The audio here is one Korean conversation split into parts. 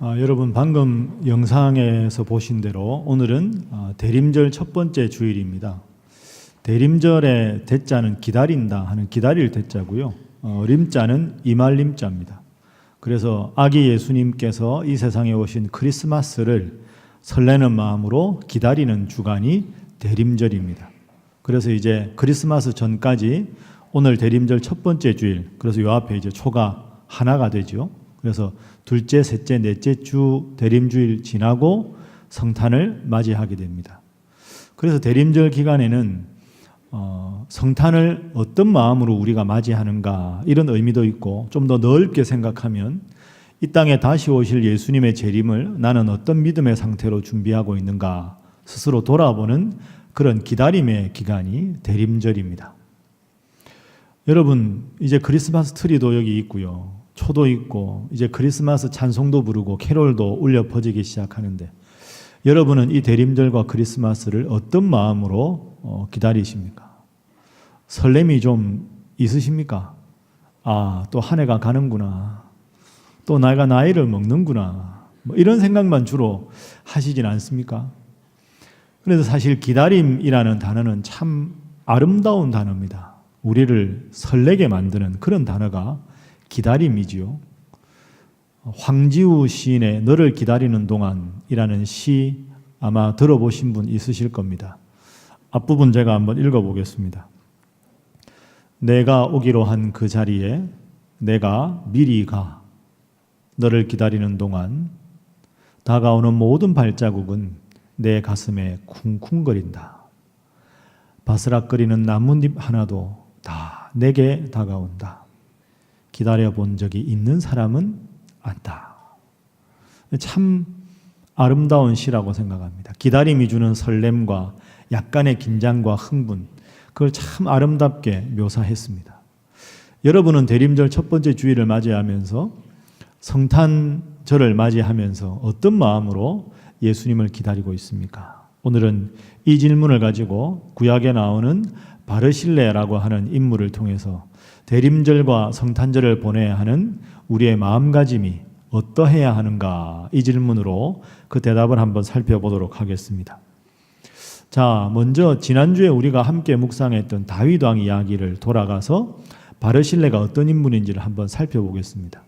여러분 방금 영상에서 보신 대로 오늘은 대림절 첫 번째 주일입니다. 대림절의 대자는 기다린다 하는 기다릴 대자고요. 림자는 이말림자입니다. 그래서 아기 예수님께서 이 세상에 오신 크리스마스를 설레는 마음으로 기다리는 주간이 대림절입니다. 그래서 이제 크리스마스 전까지 오늘 대림절 첫 번째 주일, 그래서 요 앞에 이제 초가 하나가 되죠. 그래서 둘째, 셋째, 넷째 주 대림주일 지나고 성탄을 맞이하게 됩니다. 그래서 대림절 기간에는 성탄을 어떤 마음으로 우리가 맞이하는가 이런 의미도 있고, 좀 더 넓게 생각하면 이 땅에 다시 오실 예수님의 재림을 나는 어떤 믿음의 상태로 준비하고 있는가 스스로 돌아보는 그런 기다림의 기간이 대림절입니다. 여러분, 이제 크리스마스 트리도 여기 있고요, 초도 있고, 이제 크리스마스 찬송도 부르고 캐롤도 울려 퍼지기 시작하는데, 여러분은 이 대림절과 크리스마스를 어떤 마음으로 기다리십니까? 설렘이 좀 있으십니까? 또 한 해가 가는구나, 또 내가 나이를 먹는구나, 이런 생각만 주로 하시진 않습니까? 그래서 사실 기다림이라는 단어는 참 아름다운 단어입니다. 우리를 설레게 만드는 그런 단어가 기다림이지요. 황지우 시인의 너를 기다리는 동안이라는 시 아마 들어보신 분 있으실 겁니다. 앞부분 제가 한번 읽어보겠습니다. 내가 오기로 한 그 자리에 내가 미리 가 너를 기다리는 동안 다가오는 모든 발자국은 내 가슴에 쿵쿵거린다. 바스락거리는 나뭇잎 하나도 다 내게 다가온다. 기다려본 적이 있는 사람은 안다. 참 아름다운 시라고 생각합니다. 기다림이 주는 설렘과 약간의 긴장과 흥분, 그걸 참 아름답게 묘사했습니다. 여러분은 대림절 첫 번째 주일을 맞이하면서, 성탄절을 맞이하면서 어떤 마음으로 예수님을 기다리고 있습니까? 오늘은 이 질문을 가지고 구약에 나오는 바르실레라고 하는 인물을 통해서 대림절과 성탄절을 보내야 하는 우리의 마음가짐이 어떠해야 하는가, 이 질문으로 그 대답을 한번 살펴보도록 하겠습니다. 자, 먼저 지난주에 우리가 함께 묵상했던 다윗 왕 이야기를 돌아가서 바르실레가 어떤 인물인지를 한번 살펴보겠습니다.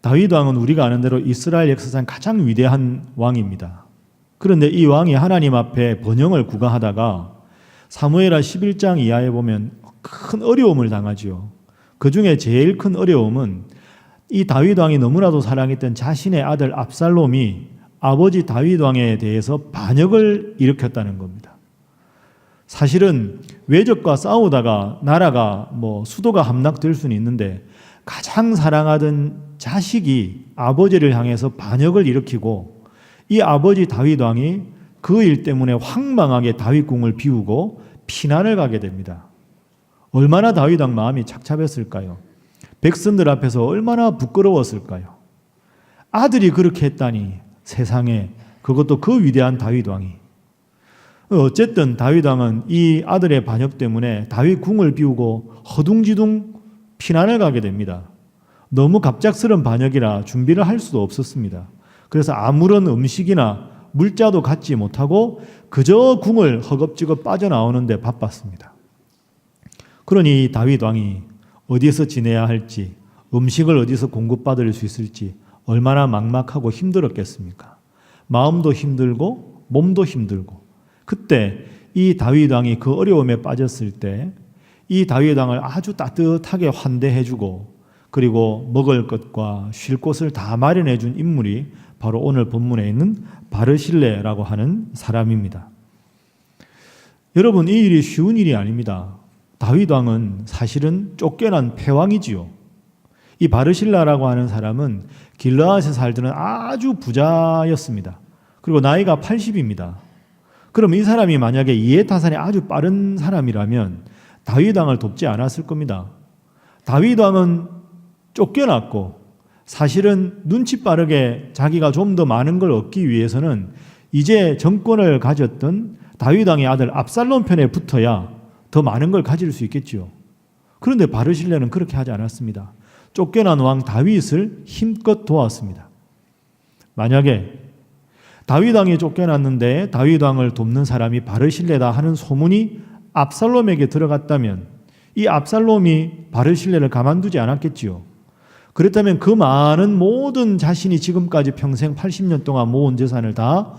다윗 왕은 우리가 아는 대로 이스라엘 역사상 가장 위대한 왕입니다. 그런데 이 왕이 하나님 앞에 번영을 구가하다가 사무엘하 11장 이하에 보면 큰 어려움을 당하지요. 그 중에 제일 큰 어려움은 이 다윗 왕이 너무나도 사랑했던 자신의 아들 압살롬이 아버지 다윗 왕에 대해서 반역을 일으켰다는 겁니다. 사실은 외적과 싸우다가 나라가 수도가 함락될 수는 있는데, 가장 사랑하던 자식이 아버지를 향해서 반역을 일으키고, 이 아버지 다윗 왕이 그 일 때문에 황망하게 다윗 궁을 비우고 피난을 가게 됩니다. 얼마나 다윗 왕 마음이 착잡했을까요? 백성들 앞에서 얼마나 부끄러웠을까요? 아들이 그렇게 했다니, 세상에, 그것도 그 위대한 다윗 왕이. 어쨌든 다윗 왕은 이 아들의 반역 때문에 다윗 궁을 비우고 허둥지둥 피난을 가게 됩니다. 너무 갑작스런 반역이라 준비를 할 수도 없었습니다. 그래서 아무런 음식이나 물자도 갖지 못하고 그저 궁을 허겁지겁 빠져나오는데 바빴습니다. 그러니 다윗 왕이 어디서 지내야 할지, 음식을 어디서 공급받을 수 있을지 얼마나 막막하고 힘들었겠습니까? 마음도 힘들고 몸도 힘들고. 그때 이 다윗 왕이 그 어려움에 빠졌을 때 이 다윗 왕을 아주 따뜻하게 환대해주고, 그리고 먹을 것과 쉴 곳을 다 마련해 준 인물이 바로 오늘 본문에 있는 바르실레라고 하는 사람입니다. 여러분, 이 일이 쉬운 일이 아닙니다. 다윗 왕은 사실은 쫓겨난 패왕이지요. 이 바르실레라고 하는 사람은 길르앗에 살던 아주 부자였습니다. 그리고 나이가 80입니다. 그럼 이 사람이 만약에 이해타산이 아주 빠른 사람이라면 다윗 왕을 돕지 않았을 겁니다. 다윗 왕은 쫓겨났고, 사실은 눈치 빠르게 자기가 좀 더 많은 걸 얻기 위해서는 이제 정권을 가졌던 다윗 왕의 아들 압살롬 편에 붙어야 더 많은 걸 가질 수 있겠지요. 그런데 바르실레는 그렇게 하지 않았습니다. 쫓겨난 왕 다윗을 힘껏 도왔습니다. 만약에 다윗 왕이 쫓겨났는데 다윗 왕을 돕는 사람이 바르실레다 하는 소문이 압살롬에게 들어갔다면 이 압살롬이 바르실레를 가만두지 않았겠지요. 그렇다면 그 많은 모든 자신이 지금까지 평생 80년 동안 모은 재산을 다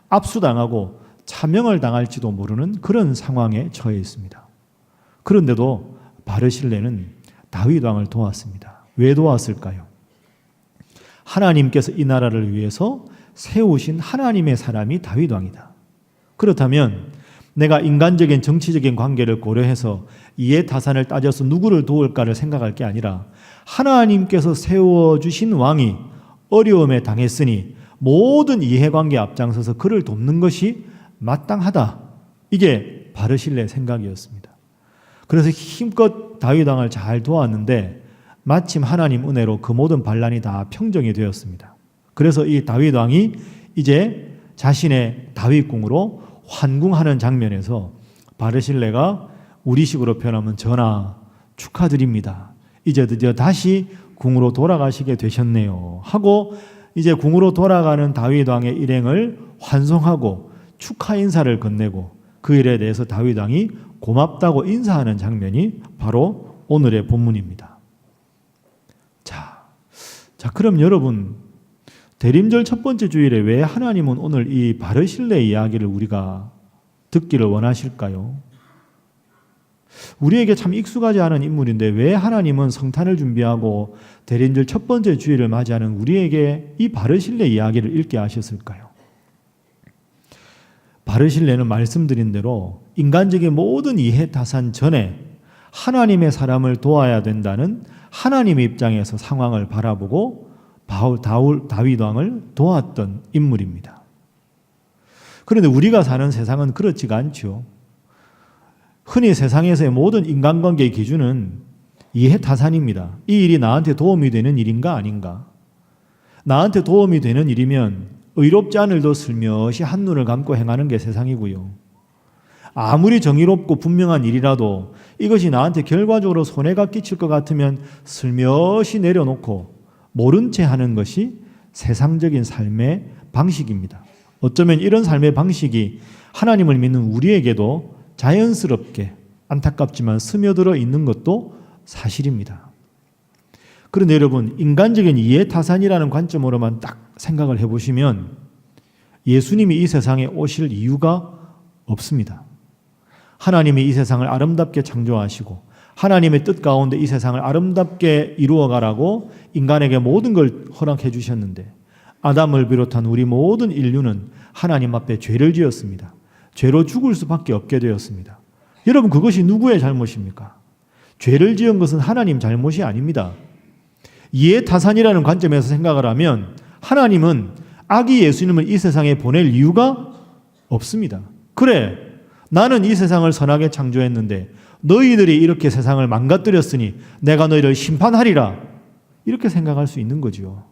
압수당하고 차명을 당할지도 모르는 그런 상황에 처해 있습니다. 그런데도 바르실레는 다윗 왕을 도왔습니다. 왜 도왔을까요? 하나님께서 이 나라를 위해서 세우신 하나님의 사람이 다윗 왕이다. 그렇다면 내가 인간적인 정치적인 관계를 고려해서 이해타산을 따져서 누구를 도울까를 생각할 게 아니라 하나님께서 세워주신 왕이 어려움에 당했으니 모든 이해관계에 앞장서서 그를 돕는 것이 마땅하다. 이게 바르실레의 생각이었습니다. 그래서 힘껏 다윗 왕을 잘 도왔는데 마침 하나님 은혜로 그 모든 반란이 다 평정이 되었습니다. 그래서 이 다윗 왕이 이제 자신의 다윗궁으로 환궁하는 장면에서 바르실레가 우리식으로 표현하면 전하 축하드립니다. 이제 드디어 다시 궁으로 돌아가시게 되셨네요. 하고 이제 궁으로 돌아가는 다윗 왕의 일행을 환송하고 축하 인사를 건네고 그 일에 대해서 다윗 왕이 고맙다고 인사하는 장면이 바로 오늘의 본문입니다. 자, 그럼 여러분 대림절 첫 번째 주일에 왜 하나님은 오늘 이 바르실레의 이야기를 우리가 듣기를 원하실까요? 우리에게 참 익숙하지 않은 인물인데 왜 하나님은 성탄을 준비하고 대림절 첫 번째 주일을 맞이하는 우리에게 이 바르실레 이야기를 읽게 하셨을까요? 바르실레는 말씀드린 대로 인간적인 모든 이해타산 전에 하나님의 사람을 도와야 된다는 하나님의 입장에서 상황을 바라보고 다윗 왕을 도왔던 인물입니다. 그런데 우리가 사는 세상은 그렇지가 않죠. 흔히 세상에서의 모든 인간관계의 기준은 이해타산입니다. 이 일이 나한테 도움이 되는 일인가 아닌가? 나한테 도움이 되는 일이면 의롭지 않을도 슬며시 한눈을 감고 행하는 게 세상이고요. 아무리 정의롭고 분명한 일이라도 이것이 나한테 결과적으로 손해가 끼칠 것 같으면 슬며시 내려놓고 모른 채 하는 것이 세상적인 삶의 방식입니다. 어쩌면 이런 삶의 방식이 하나님을 믿는 우리에게도 자연스럽게 안타깝지만 스며들어 있는 것도 사실입니다. 그런데 여러분 인간적인 이해타산이라는 관점으로만 딱 생각을 해보시면 예수님이 이 세상에 오실 이유가 없습니다. 하나님이 이 세상을 아름답게 창조하시고 하나님의 뜻 가운데 이 세상을 아름답게 이루어가라고 인간에게 모든 걸 허락해 주셨는데 아담을 비롯한 우리 모든 인류는 하나님 앞에 죄를 지었습니다. 죄로 죽을 수밖에 없게 되었습니다. 여러분 그것이 누구의 잘못입니까? 죄를 지은 것은 하나님 잘못이 아닙니다. 이해타산이라는 관점에서 생각을 하면 하나님은 아기 예수님을 이 세상에 보낼 이유가 없습니다. 그래, 나는 이 세상을 선하게 창조했는데 너희들이 이렇게 세상을 망가뜨렸으니 내가 너희를 심판하리라 이렇게 생각할 수 있는 거죠.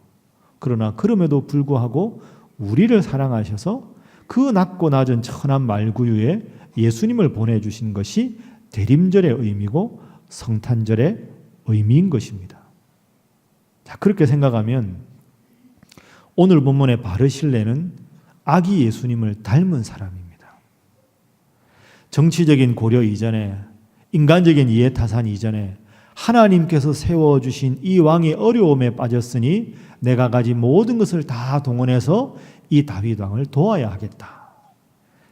그러나 그럼에도 불구하고 우리를 사랑하셔서 그 낮고 낮은 천한 말구유에 예수님을 보내주신 것이 대림절의 의미고 성탄절의 의미인 것입니다. 자, 그렇게 생각하면 오늘 본문의 바르실레는 아기 예수님을 닮은 사람입니다. 정치적인 고려 이전에 인간적인 이해타산 이전에 하나님께서 세워주신 이 왕의 어려움에 빠졌으니 내가 가진 모든 것을 다 동원해서 이 다윗 왕을 도와야 하겠다.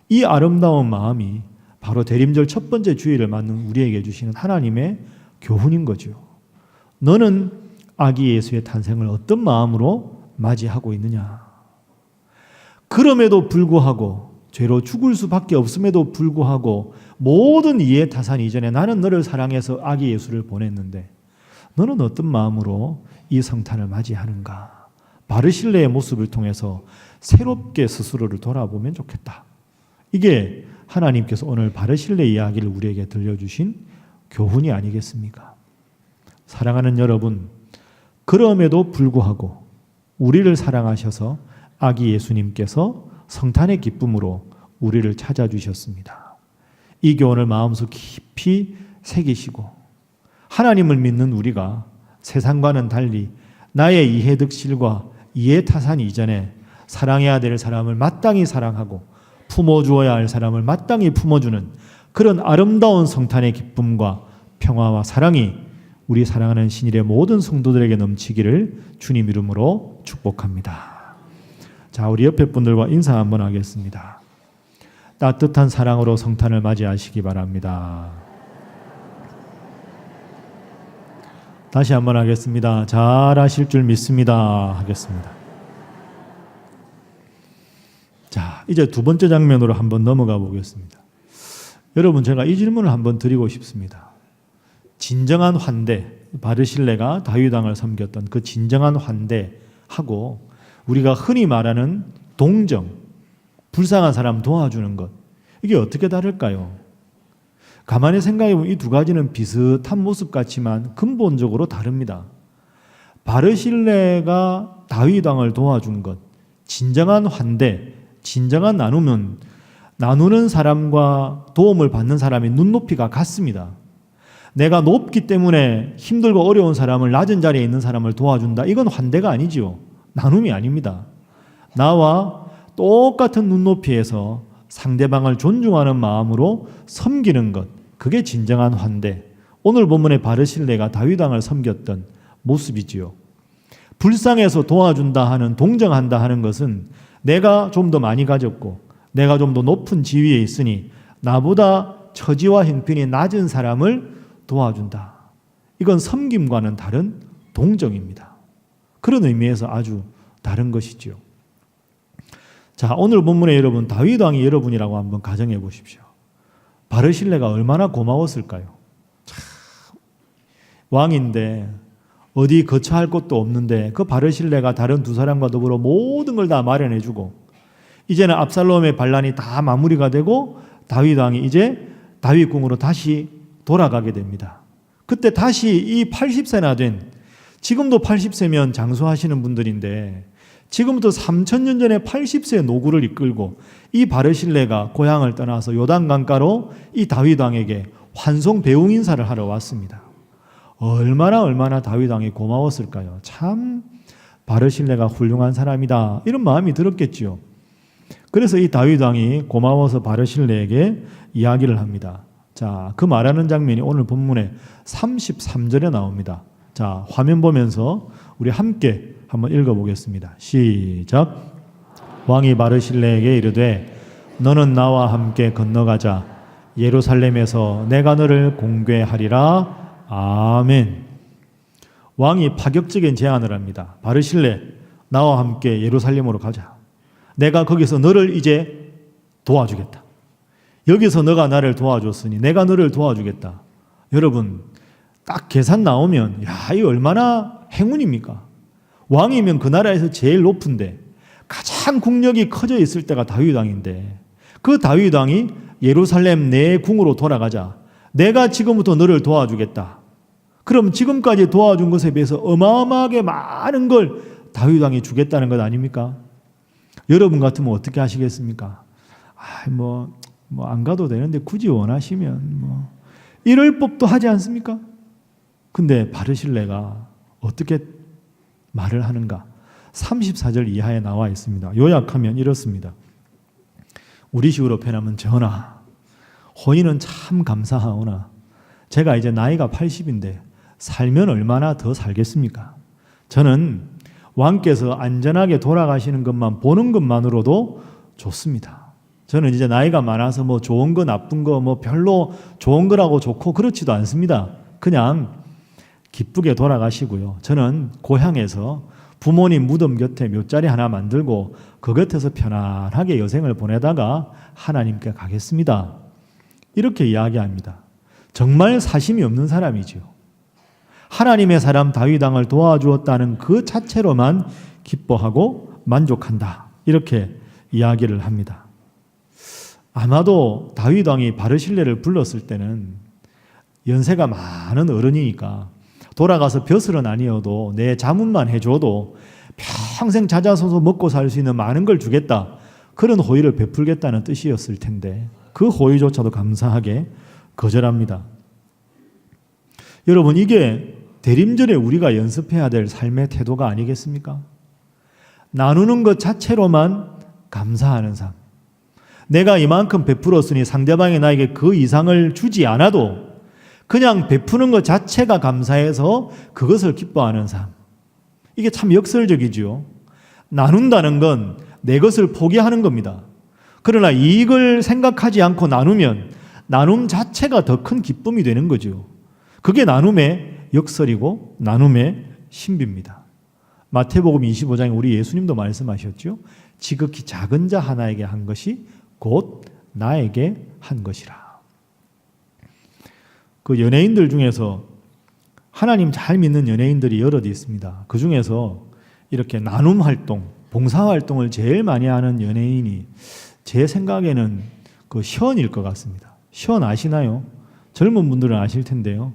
이 아름다운 마음이 바로 대림절 첫 번째 주일을 맞는 우리에게 주시는 하나님의 교훈인 거죠. 너는 아기 예수의 탄생을 어떤 마음으로 맞이하고 있느냐? 그럼에도 불구하고 죄로 죽을 수밖에 없음에도 불구하고 모든 이해타산 이전에 나는 너를 사랑해서 아기 예수를 보냈는데 너는 어떤 마음으로 이 성탄을 맞이하는가? 바르실레의 모습을 통해서 새롭게 스스로를 돌아보면 좋겠다. 이게 하나님께서 오늘 바르실레 이야기를 우리에게 들려주신 교훈이 아니겠습니까? 사랑하는 여러분, 그럼에도 불구하고 우리를 사랑하셔서 아기 예수님께서 성탄의 기쁨으로 우리를 찾아주셨습니다. 이 교훈을 마음속 깊이 새기시고 하나님을 믿는 우리가 세상과는 달리 나의 이해득실과 이해타산 이전에 사랑해야 될 사람을 마땅히 사랑하고 품어주어야 할 사람을 마땅히 품어주는 그런 아름다운 성탄의 기쁨과 평화와 사랑이 우리 사랑하는 신일의 모든 성도들에게 넘치기를 주님 이름으로 축복합니다. 자, 우리 옆에 분들과 인사 한번 하겠습니다. 따뜻한 사랑으로 성탄을 맞이하시기 바랍니다. 다시 한번 하겠습니다. 잘 하실 줄 믿습니다. 하겠습니다. 자, 이제 두 번째 장면으로 한번 넘어가 보겠습니다. 여러분, 제가 이 질문을 한번 드리고 싶습니다. 진정한 환대, 바르실레가 다윗 왕을 섬겼던 그 진정한 환대하고 우리가 흔히 말하는 동정, 불쌍한 사람 도와주는 것, 이게 어떻게 다를까요? 가만히 생각해 보면 이 두 가지는 비슷한 모습 같지만 근본적으로 다릅니다. 바르실레가 다윗 왕을 도와준 것, 진정한 환대, 진정한 나누면 나누는 사람과 도움을 받는 사람의 눈높이가 같습니다. 내가 높기 때문에 힘들고 어려운 사람을, 낮은 자리에 있는 사람을 도와준다. 이건 환대가 아니지요. 나눔이 아닙니다. 나와 똑같은 눈높이에서 상대방을 존중하는 마음으로 섬기는 것, 그게 진정한 환대. 오늘 본문의 바르실레가 다윗 왕을 섬겼던 모습이지요. 불쌍해서 도와준다 하는, 동정한다 하는 것은 내가 좀 더 많이 가졌고 내가 좀 더 높은 지위에 있으니 나보다 처지와 형편이 낮은 사람을 도와준다. 이건 섬김과는 다른 동정입니다. 그런 의미에서 아주 다른 것이지요. 자, 오늘 본문에 여러분, 다윗 왕이 여러분이라고 한번 가정해 보십시오. 바르실레가 얼마나 고마웠을까요? 참, 왕인데 어디 거처할 곳도 없는데 그 바르실레가 다른 두 사람과 더불어 모든 걸 다 마련해 주고, 이제는 압살롬의 반란이 다 마무리가 되고 다윗 왕이 이제 다윗 궁으로 다시 돌아가게 됩니다. 그때 다시 이 80세나 된, 지금도 80세면 장수하시는 분들인데 지금부터 3000년 전에 80세 노구를 이끌고 이 바르실레가 고향을 떠나서 요단강가로 이 다윗 왕에게 환송 배웅 인사를 하러 왔습니다. 얼마나 다윗 왕이 고마웠을까요? 참 바르실레가 훌륭한 사람이다, 이런 마음이 들었겠지요. 그래서 이 다윗 왕이 고마워서 바르실레에게 이야기를 합니다. 자, 그 말하는 장면이 오늘 본문의 33절에 나옵니다. 자, 화면 보면서 우리 함께 한번 읽어보겠습니다. 시작. 왕이 바르실레에게 이르되 너는 나와 함께 건너가자. 예루살렘에서 내가 너를 공궤하리라. 아멘. 왕이 파격적인 제안을 합니다. 바르실레, 나와 함께 예루살렘으로 가자. 내가 거기서 너를 이제 도와주겠다. 여기서 너가 나를 도와줬으니 내가 너를 도와주겠다. 여러분, 딱 계산 나오면 야, 이 얼마나 행운입니까? 왕이면 그 나라에서 제일 높은데 가장 국력이 커져 있을 때가 다윗 왕인데, 그 다윗 왕이 예루살렘 내 궁으로 돌아가자. 내가 지금부터 너를 도와주겠다. 그럼 지금까지 도와준 것에 비해서 어마어마하게 많은 걸 다윗 왕이 주겠다는 것 아닙니까? 여러분 같으면 어떻게 하시겠습니까? 안 가도 되는데 굳이 원하시면 이럴 법도 하지 않습니까? 근데 바르실레가 어떻게 말을 하는가? 34절 이하에 나와 있습니다. 요약하면 이렇습니다. 우리 식으로 표현하면, 전하, 호의는 참 감사하오나 제가 이제 나이가 80인데 살면 얼마나 더 살겠습니까? 저는 왕께서 안전하게 돌아가시는 것만 보는 것만으로도 좋습니다. 저는 이제 나이가 많아서 좋은 거 나쁜 거 별로 좋은 거라고 좋고 그렇지도 않습니다. 그냥 기쁘게 돌아가시고요. 저는 고향에서 부모님 무덤 곁에 묘자리 하나 만들고 그 곁에서 편안하게 여생을 보내다가 하나님께 가겠습니다. 이렇게 이야기합니다. 정말 사심이 없는 사람이죠. 하나님의 사람 다윗 왕을 도와주었다는 그 자체로만 기뻐하고 만족한다. 이렇게 이야기를 합니다. 아마도 다윗 왕이 바르실레를 불렀을 때는 연세가 많은 어른이니까 돌아가서 벼슬은 아니어도 내 자문만 해줘도 평생 찾아서서 먹고 살 수 있는 많은 걸 주겠다, 그런 호의를 베풀겠다는 뜻이었을 텐데 그 호의조차도 감사하게 거절합니다. 여러분, 이게 대림절에 우리가 연습해야 될 삶의 태도가 아니겠습니까? 나누는 것 자체로만 감사하는 삶. 내가 이만큼 베풀었으니 상대방이 나에게 그 이상을 주지 않아도 그냥 베푸는 것 자체가 감사해서 그것을 기뻐하는 삶. 이게 참 역설적이지요. 나눈다는 건 내 것을 포기하는 겁니다. 그러나 이익을 생각하지 않고 나누면 나눔 자체가 더 큰 기쁨이 되는 거죠. 그게 나눔의 역설이고 나눔의 신비입니다. 마태복음 25장에 우리 예수님도 말씀하셨죠. 지극히 작은 자 하나에게 한 것이 곧 나에게 한 것이라. 그 연예인들 중에서 하나님 잘 믿는 연예인들이 여럿 있습니다. 그 중에서 이렇게 나눔 활동, 봉사 활동을 제일 많이 하는 연예인이 제 생각에는 그 시원일 것 같습니다. 시원 아시나요? 젊은 분들은 아실 텐데요.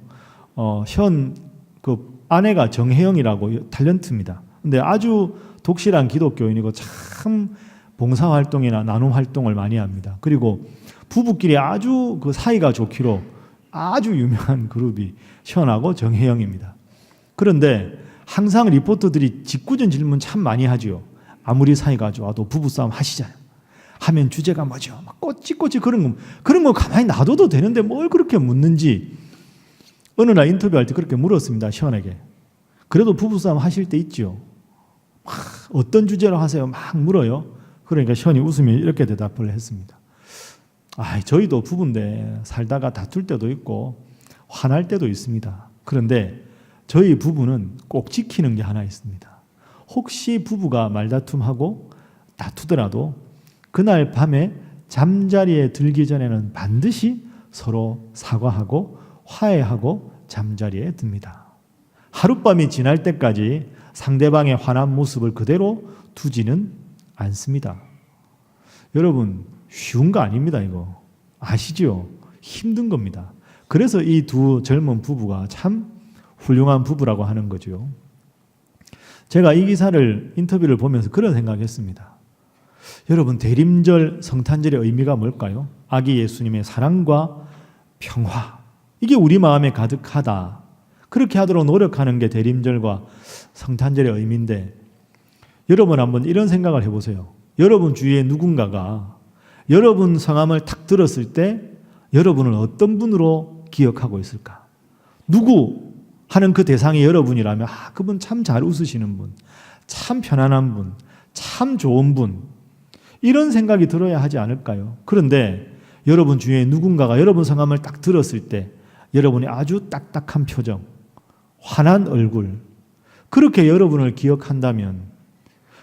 시원 그 아내가 정혜영이라고 탤런트입니다. 근데 아주 독실한 기독교인이고 참 봉사 활동이나 나눔 활동을 많이 합니다. 그리고 부부끼리 아주 그 사이가 좋기로 아주 유명한 그룹이 시원하고 정혜영입니다. 그런데 항상 리포터들이 짓궂은 질문 참 많이 하죠. 아무리 사이가 좋아도 부부싸움 하시잖아요. 하면 주제가 뭐죠? 막 꼬치꼬치 그런 거 가만히 놔둬도 되는데 뭘 그렇게 묻는지 어느 날 인터뷰할 때 그렇게 물었습니다. 시원하게. 그래도 부부싸움 하실 때 있죠. 막 어떤 주제로 하세요? 막 물어요. 그러니까 시원이 웃으며 이렇게 대답을 했습니다. 저희도 부부인데 살다가 다툴 때도 있고 화날 때도 있습니다. 그런데 저희 부부는 꼭 지키는 게 하나 있습니다. 혹시 부부가 말다툼하고 다투더라도 그날 밤에 잠자리에 들기 전에는 반드시 서로 사과하고 화해하고 잠자리에 듭니다. 하룻밤이 지날 때까지 상대방의 화난 모습을 그대로 두지는 않습니다. 여러분 쉬운 거 아닙니다. 이거 아시죠? 힘든 겁니다. 그래서 이 두 젊은 부부가 참 훌륭한 부부라고 하는 거죠. 제가 이 기사를 인터뷰를 보면서 그런 생각했습니다. 여러분 대림절 성탄절의 의미가 뭘까요? 아기 예수님의 사랑과 평화, 이게 우리 마음에 가득하다. 그렇게 하도록 노력하는 게 대림절과 성탄절의 의미인데 여러분 한번 이런 생각을 해보세요. 여러분 주위에 누군가가 여러분 성함을 탁 들었을 때 여러분을 어떤 분으로 기억하고 있을까? 누구 하는 그 대상이 여러분이라면 그분 참 잘 웃으시는 분, 참 편안한 분, 참 좋은 분, 이런 생각이 들어야 하지 않을까요? 그런데 여러분 주위에 누군가가 여러분 성함을 딱 들었을 때 여러분이 아주 딱딱한 표정, 환한 얼굴, 그렇게 여러분을 기억한다면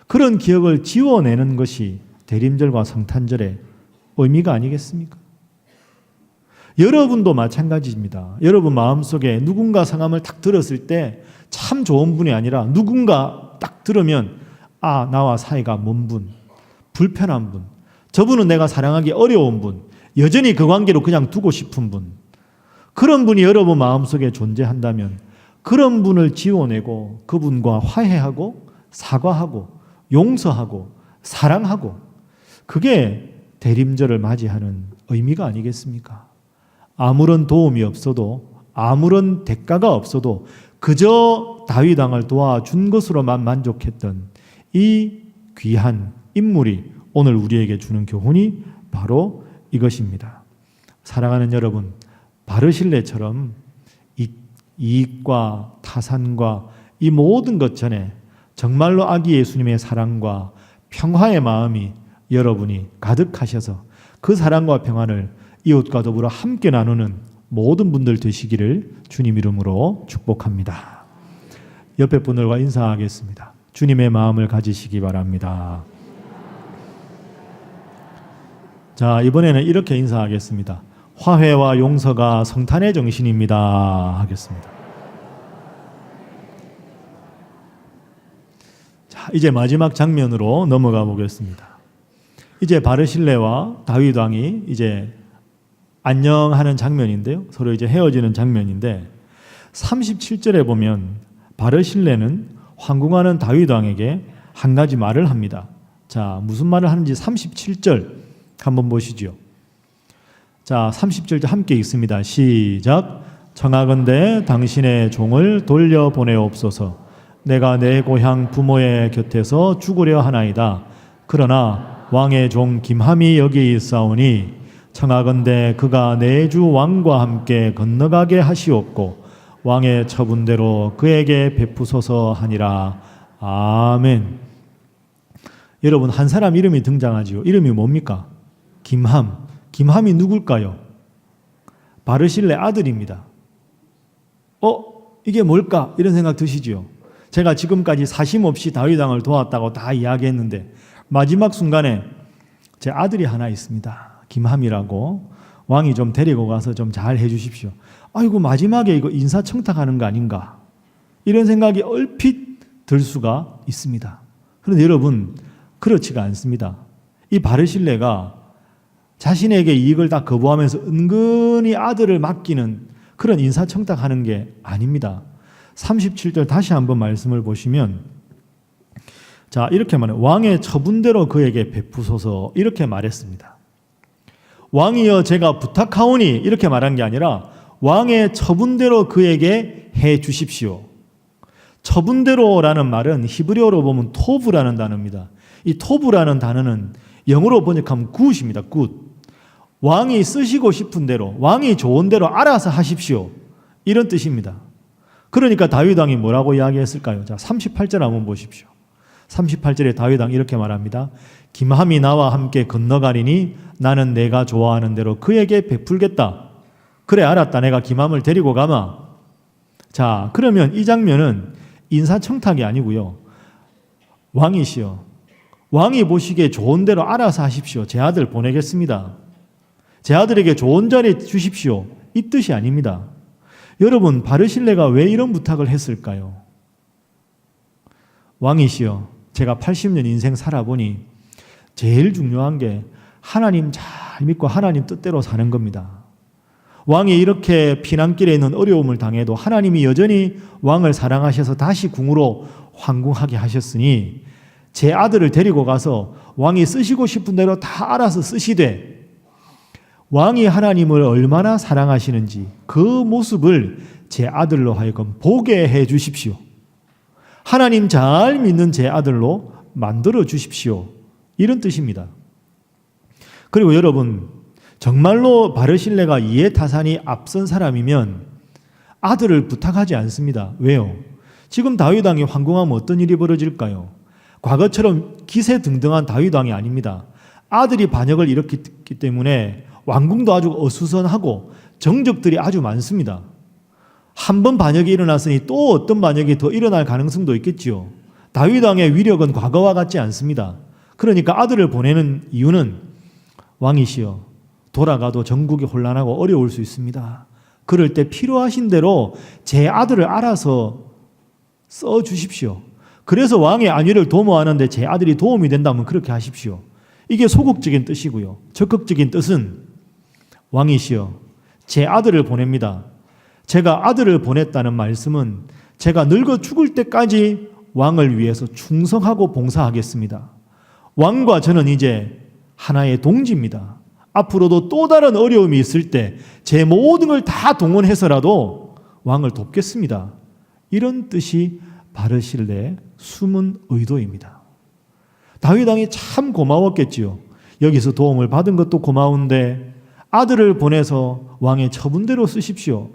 그런 기억을 지워내는 것이 대림절과 성탄절의 의미가 아니겠습니까? 여러분도 마찬가지입니다. 여러분 마음속에 누군가 성함을 딱 들었을 때 참 좋은 분이 아니라 누군가 딱 들으면 나와 사이가 먼 분, 불편한 분, 저분은 내가 사랑하기 어려운 분, 여전히 그 관계로 그냥 두고 싶은 분, 그런 분이 여러분 마음속에 존재한다면 그런 분을 지워내고 그분과 화해하고 사과하고 용서하고 사랑하고, 그게 대림절을 맞이하는 의미가 아니겠습니까? 아무런 도움이 없어도 아무런 대가가 없어도 그저 다윗 왕을 도와준 것으로만 만족했던 이 귀한 인물이 오늘 우리에게 주는 교훈이 바로 이것입니다. 사랑하는 여러분, 바르실레처럼 이익과 타산과 이 모든 것 전에 정말로 아기 예수님의 사랑과 평화의 마음이 여러분이 가득하셔서 그 사랑과 평안을 이웃과 더불어 함께 나누는 모든 분들 되시기를 주님 이름으로 축복합니다. 옆에 분들과 인사하겠습니다. 주님의 마음을 가지시기 바랍니다. 자, 이번에는 이렇게 인사하겠습니다. 화해와 용서가 성탄의 정신입니다. 하겠습니다. 자, 이제 마지막 장면으로 넘어가 보겠습니다. 이제 바르실레와 다윗 왕이 이제 안녕하는 장면인데요. 서로 이제 헤어지는 장면인데 37절에 보면 바르실레는 황궁하는 다윗 왕에게 한 가지 말을 합니다. 자, 무슨 말을 하는지 37절 한번 보시죠. 자, 30절 함께 읽습니다. 시작. 청하건대 당신의 종을 돌려보내옵소서. 내가 내 고향 부모의 곁에서 죽으려 하나이다. 그러나 왕의 종 김함이 여기 있사오니 청하건대 그가 내 주 왕과 함께 건너가게 하시옵고 왕의 처분대로 그에게 베푸소서 하니라. 아멘. 여러분, 한 사람 이름이 등장하지요. 이름이 뭡니까? 김함. 김함이 누굴까요? 바르실레 아들입니다. 이게 뭘까? 이런 생각 드시지요. 제가 지금까지 사심없이 다윗 왕을 도왔다고 다 이야기했는데 마지막 순간에 제 아들이 하나 있습니다. 김함이라고. 왕이 좀 데리고 가서 좀 잘 해주십시오. 아이고, 마지막에 이거 인사청탁하는 거 아닌가? 이런 생각이 얼핏 들 수가 있습니다. 그런데 여러분, 그렇지가 않습니다. 이 바르실레가 자신에게 이익을 다 거부하면서 은근히 아들을 맡기는 그런 인사청탁하는 게 아닙니다. 37절 다시 한번 말씀을 보시면, 자, 이렇게 말해요. 왕의 처분대로 그에게 베푸소서, 이렇게 말했습니다. 왕이여 제가 부탁하오니, 이렇게 말한 게 아니라 왕의 처분대로 그에게 해 주십시오. 처분대로라는 말은 히브리어로 보면 토브라는 단어입니다. 이 토브라는 단어는 영어로 번역하면 굿입니다. 굿. 왕이 쓰시고 싶은 대로, 왕이 좋은 대로 알아서 하십시오. 이런 뜻입니다. 그러니까 다윗 왕이 뭐라고 이야기했을까요? 자, 38절 한번 보십시오. 38절에 다윗 왕 이렇게 말합니다. 김함이 나와 함께 건너가리니 나는 내가 좋아하는 대로 그에게 베풀겠다. 그래, 알았다. 내가 김함을 데리고 가마. 자, 그러면 이 장면은 인사청탁이 아니고요. 왕이시여, 왕이 보시기에 좋은 대로 알아서 하십시오. 제 아들 보내겠습니다. 제 아들에게 좋은 자리 주십시오. 이 뜻이 아닙니다. 여러분, 바르실레가 왜 이런 부탁을 했을까요? 왕이시여, 제가 80년 인생 살아보니 제일 중요한 게 하나님 잘 믿고 하나님 뜻대로 사는 겁니다. 왕이 이렇게 피난길에 있는 어려움을 당해도 하나님이 여전히 왕을 사랑하셔서 다시 궁으로 황궁하게 하셨으니 제 아들을 데리고 가서 왕이 쓰시고 싶은 대로 다 알아서 쓰시되 왕이 하나님을 얼마나 사랑하시는지 그 모습을 제 아들로 하여금 보게 해 주십시오. 하나님 잘 믿는 제 아들로 만들어 주십시오. 이런 뜻입니다. 그리고 여러분, 정말로 바르실레가 이해타산이 앞선 사람이면 아들을 부탁하지 않습니다. 왜요? 지금 다윗 왕이 황궁하면 어떤 일이 벌어질까요? 과거처럼 기세등등한 다윗 왕이 아닙니다. 아들이 반역을 일으켰기 때문에 왕궁도 아주 어수선하고 정적들이 아주 많습니다. 한 번 반역이 일어났으니 또 어떤 반역이 더 일어날 가능성도 있겠지요. 다윗 왕의 위력은 과거와 같지 않습니다. 그러니까 아들을 보내는 이유는 왕이시여, 돌아가도 전국이 혼란하고 어려울 수 있습니다. 그럴 때 필요하신 대로 제 아들을 알아서 써주십시오. 그래서 왕의 안위를 도모하는데 제 아들이 도움이 된다면 그렇게 하십시오. 이게 소극적인 뜻이고요. 적극적인 뜻은 왕이시여, 제 아들을 보냅니다. 제가 아들을 보냈다는 말씀은 제가 늙어 죽을 때까지 왕을 위해서 충성하고 봉사하겠습니다. 왕과 저는 이제 하나의 동지입니다. 앞으로도 또 다른 어려움이 있을 때 제 모든 걸 다 동원해서라도 왕을 돕겠습니다. 이런 뜻이 바르실레의 숨은 의도입니다. 다윗 왕이 참 고마웠겠지요. 여기서 도움을 받은 것도 고마운데 아들을 보내서 왕의 처분대로 쓰십시오.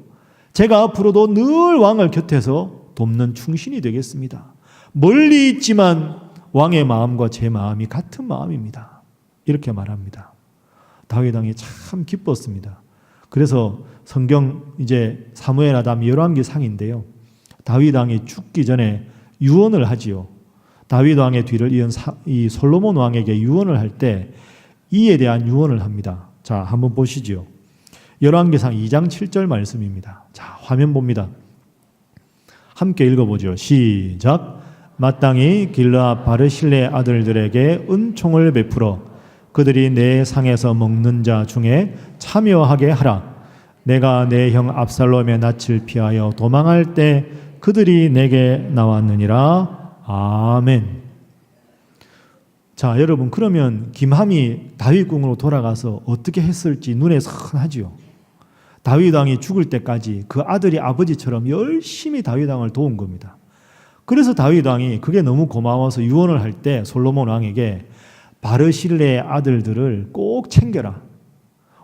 제가 앞으로도 늘 왕을 곁에서 돕는 충신이 되겠습니다. 멀리 있지만 왕의 마음과 제 마음이 같은 마음입니다. 이렇게 말합니다. 다윗 왕이 참 기뻤습니다. 그래서 성경 이제 사무엘 하담 열왕기상인데요. 다윗 왕이 죽기 전에 유언을 하지요. 다윗 왕의 뒤를 이은 이 솔로몬 왕에게 유언을 할 때 이에 대한 유언을 합니다. 자, 한번 보시죠. 열왕기상 2장 7절 말씀입니다. 자, 화면 봅니다. 함께 읽어보죠. 시작. 마땅히 길르앗 바르실레 아들들에게 은총을 베풀어 그들이 내 상에서 먹는 자 중에 참여하게 하라. 내가 내 형 압살롬의 낯을 피하여 도망할 때 그들이 내게 나왔느니라. 아멘. 자, 여러분, 그러면 김함이 다윗궁으로 돌아가서 어떻게 했을지 눈에 선하지요. 다윗 왕이 죽을 때까지 그 아들이 아버지처럼 열심히 다윗 왕을 도운 겁니다. 그래서 다윗 왕이 그게 너무 고마워서 유언을 할 때 솔로몬 왕에게 바르실레의 아들들을 꼭 챙겨라.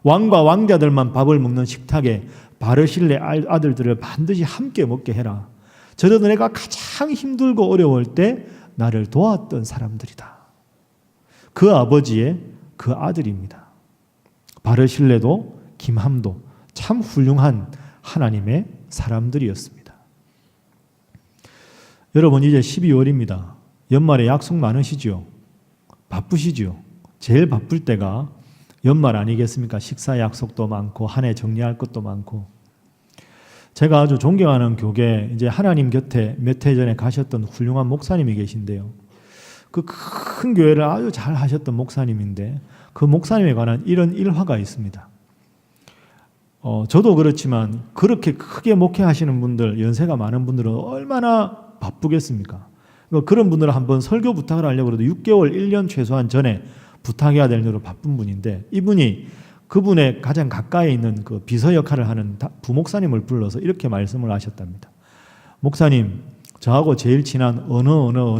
왕과 왕자들만 밥을 먹는 식탁에 바르실레 아들들을 반드시 함께 먹게 해라. 저런 내가 가장 힘들고 어려울 때 나를 도왔던 사람들이다. 그 아버지의 그 아들입니다. 바르실레도 김함도 참 훌륭한 하나님의 사람들이었습니다. 여러분 이제 12월입니다. 연말에 약속 많으시죠? 바쁘시죠? 제일 바쁠 때가 연말 아니겠습니까? 식사 약속도 많고 한 해 정리할 것도 많고. 제가 아주 존경하는 교계 이제 하나님 곁에 몇 해 전에 가셨던 훌륭한 목사님이 계신데요. 그 큰 교회를 아주 잘 하셨던 목사님인데 그 목사님에 관한 이런 일화가 있습니다. 저도 그렇지만 그렇게 크게 목회하시는 분들, 연세가 많은 분들은 얼마나 바쁘겠습니까? 그런 분들은 한번 설교 부탁을 하려고 해도 6개월, 1년 최소한 전에 부탁해야 될 정도로 바쁜 분인데 이분이 그분의 가장 가까이 있는 그 비서 역할을 하는 부목사님을 불러서 이렇게 말씀을 하셨답니다. 목사님, 저하고 제일 친한 어느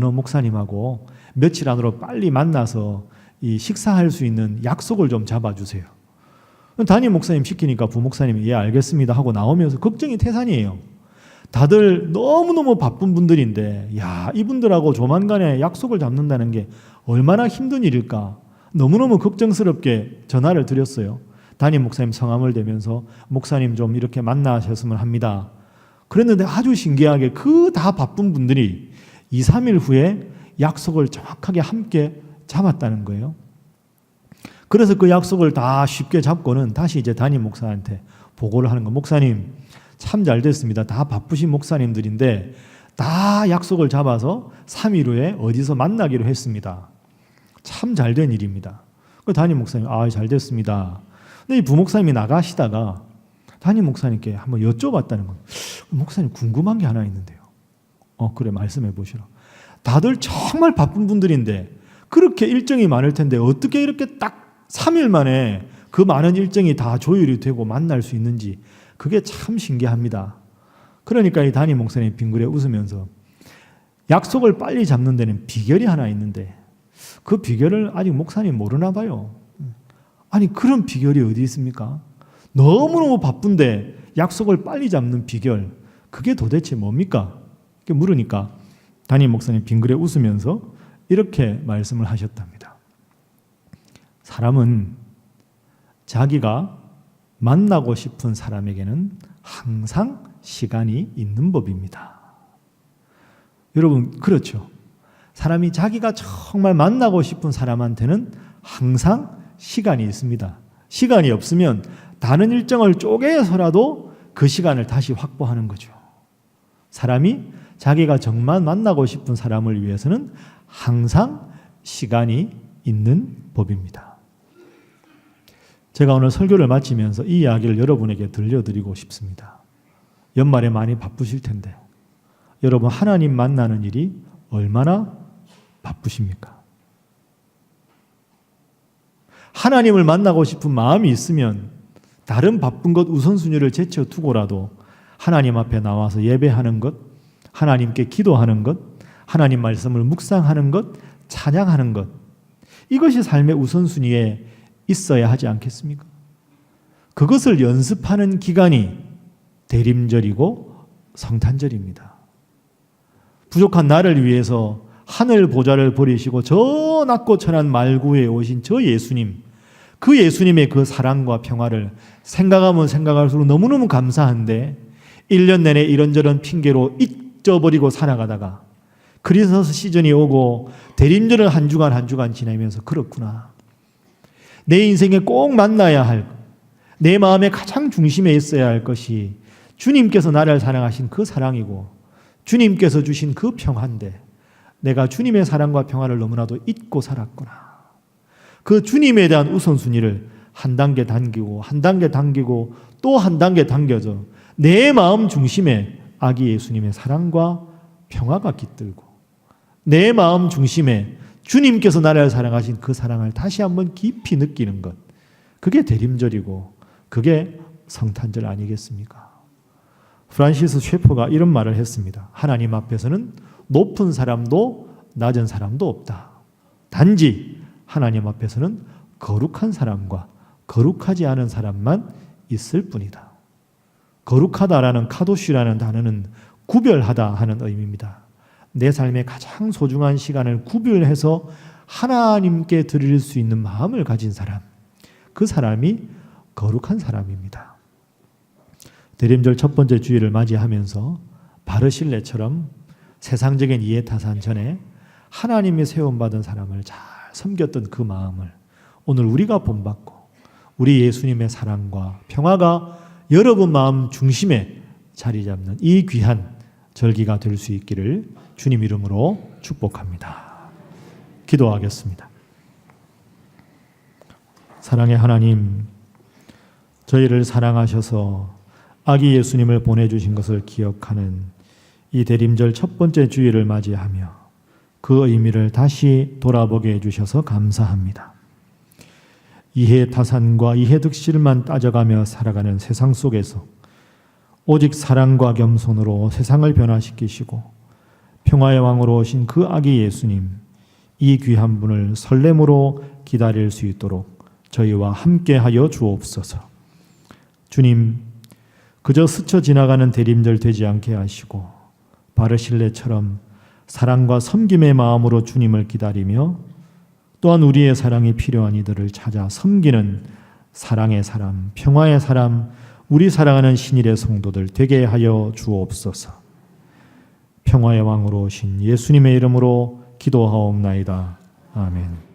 목사님하고 며칠 안으로 빨리 만나서 이 식사할 수 있는 약속을 좀 잡아주세요. 담임 목사님 시키니까 부목사님이 예 알겠습니다 하고 나오면서 걱정이 태산이에요. 다들 너무너무 바쁜 분들인데 야 이분들하고 조만간에 약속을 잡는다는 게 얼마나 힘든 일일까. 너무너무 걱정스럽게 전화를 드렸어요. 담임 목사님 성함을 대면서 목사님 좀 이렇게 만나셨으면 합니다. 그랬는데 아주 신기하게 그 다 바쁜 분들이 2, 3일 후에 약속을 정확하게 함께 잡았다는 거예요. 그래서 그 약속을 다 쉽게 잡고는 다시 이제 담임 목사한테 보고를 하는 거. 목사님 참 잘 됐습니다. 다 바쁘신 목사님들인데 다 약속을 잡아서 3일 후에 어디서 만나기로 했습니다. 참 잘 된 일입니다. 그 담임 목사님 잘 됐습니다. 근데 이 부목사님이 나가시다가 담임 목사님께 한번 여쭤봤다는 거예요. 목사님 궁금한 게 하나 있는데요. 그래 말씀해 보시라. 다들 정말 바쁜 분들인데 그렇게 일정이 많을 텐데 어떻게 이렇게 딱 3일 만에 그 많은 일정이 다 조율이 되고 만날 수 있는지 그게 참 신기합니다. 그러니까 이 담임 목사님이 빙그레 웃으면서 약속을 빨리 잡는 데는 비결이 하나 있는데 그 비결을 아직 목사님 모르나 봐요. 아니 그런 비결이 어디 있습니까? 너무너무 바쁜데 약속을 빨리 잡는 비결 그게 도대체 뭡니까? 이렇게 물으니까 담임 목사님 빙그레 웃으면서 이렇게 말씀을 하셨답니다. 사람은 자기가 만나고 싶은 사람에게는 항상 시간이 있는 법입니다. 여러분 그렇죠? 사람이 자기가 정말 만나고 싶은 사람한테는 항상 시간이 있습니다. 시간이 없으면 다른 일정을 쪼개서라도 그 시간을 다시 확보하는 거죠. 사람이 자기가 정말 만나고 싶은 사람을 위해서는 항상 시간이 있는 법입니다. 제가 오늘 설교를 마치면서 이 이야기를 여러분에게 들려드리고 싶습니다. 연말에 많이 바쁘실 텐데 여러분 하나님 만나는 일이 얼마나 바쁘십니까? 하나님을 만나고 싶은 마음이 있으면 다른 바쁜 것 우선순위를 제쳐두고라도 하나님 앞에 나와서 예배하는 것, 하나님께 기도하는 것, 하나님 말씀을 묵상하는 것, 찬양하는 것 이것이 삶의 우선순위에 있어야 하지 않겠습니까? 그것을 연습하는 기간이 대림절이고 성탄절입니다. 부족한 나를 위해서 하늘 보좌를 버리시고 저 낮고 천한 말구에 오신 저 예수님, 그 예수님의 그 사랑과 평화를 생각하면 생각할수록 너무너무 감사한데 1년 내내 이런저런 핑계로 잊어버리고 살아가다가 크리스마스 시즌이 오고 대림절을 한 주간 지나면서 그렇구나. 내 인생에 꼭 만나야 할, 내 마음의 가장 중심에 있어야 할 것이 주님께서 나를 사랑하신 그 사랑이고 주님께서 주신 그 평화인데 내가 주님의 사랑과 평화를 너무나도 잊고 살았구나. 그 주님에 대한 우선순위를 한 단계 당기고 한 단계 당기고 또 한 단계 당겨져 내 마음 중심에 아기 예수님의 사랑과 평화가 깃들고 내 마음 중심에 주님께서 나를 사랑하신 그 사랑을 다시 한번 깊이 느끼는 것, 그게 대림절이고 그게 성탄절 아니겠습니까? 프란시스 셰퍼가 이런 말을 했습니다. 하나님 앞에서는 높은 사람도 낮은 사람도 없다. 단지 하나님 앞에서는 거룩한 사람과 거룩하지 않은 사람만 있을 뿐이다. 거룩하다라는 카도시라는 단어는 구별하다 하는 의미입니다. 내 삶의 가장 소중한 시간을 구별해서 하나님께 드릴 수 있는 마음을 가진 사람, 그 사람이 거룩한 사람입니다. 대림절 첫 번째 주일을 맞이하면서 바르실레처럼 세상적인 이해타산 전에 하나님이 세움받은 사람을 잘 섬겼던 그 마음을 오늘 우리가 본받고 우리 예수님의 사랑과 평화가 여러분 마음 중심에 자리 잡는 이 귀한 절기가 될 수 있기를 주님 이름으로 축복합니다. 기도하겠습니다. 사랑의 하나님, 저희를 사랑하셔서 아기 예수님을 보내주신 것을 기억하는 이 대림절 첫 번째 주일을 맞이하며 그 의미를 다시 돌아보게 해주셔서 감사합니다. 이해타산과 이해득실만 따져가며 살아가는 세상 속에서 오직 사랑과 겸손으로 세상을 변화시키시고 평화의 왕으로 오신 그 아기 예수님, 이 귀한 분을 설렘으로 기다릴 수 있도록 저희와 함께하여 주옵소서. 주님, 그저 스쳐 지나가는 대림절 되지 않게 하시고 바르실레처럼 사랑과 섬김의 마음으로 주님을 기다리며 또한 우리의 사랑이 필요한 이들을 찾아 섬기는 사랑의 사람, 평화의 사람, 우리 사랑하는 신일의 성도들 되게 하여 주옵소서. 평화의 왕으로 오신 예수님의 이름으로 기도하옵나이다. 아멘.